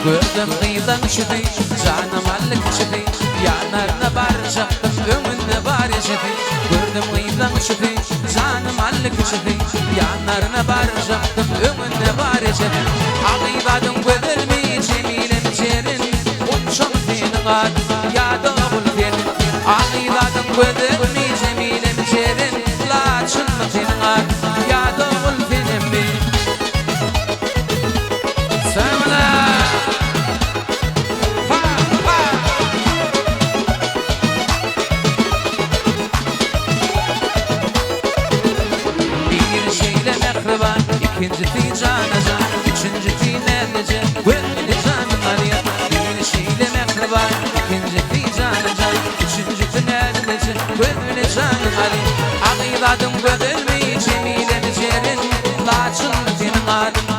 Gördüm kıyıdan şüphi, canım allık şüphi. Yanarına baracaktım, önüne barışıphi. Gördüm kıyıdan şüphi, canım allık şüphi. Yanarına baracaktım, önüne barışıphi. Ağıyladım gözülmi, cemilim cerin. Uçum senin adın, ya doğul benim. Ağıyladım gözülmi, cemilim cerin. Laçın senin adın, ya doğul benim. İkincisi canacan, üçüncüsü nerece, gönlü canım arıyor. Bir şeyle mehriban, ikincisi canacan, üçüncüsü nerece, gönlü canım arıyor. Ağıyladım gözülmeyi, cemile cerin, laçın senin adın.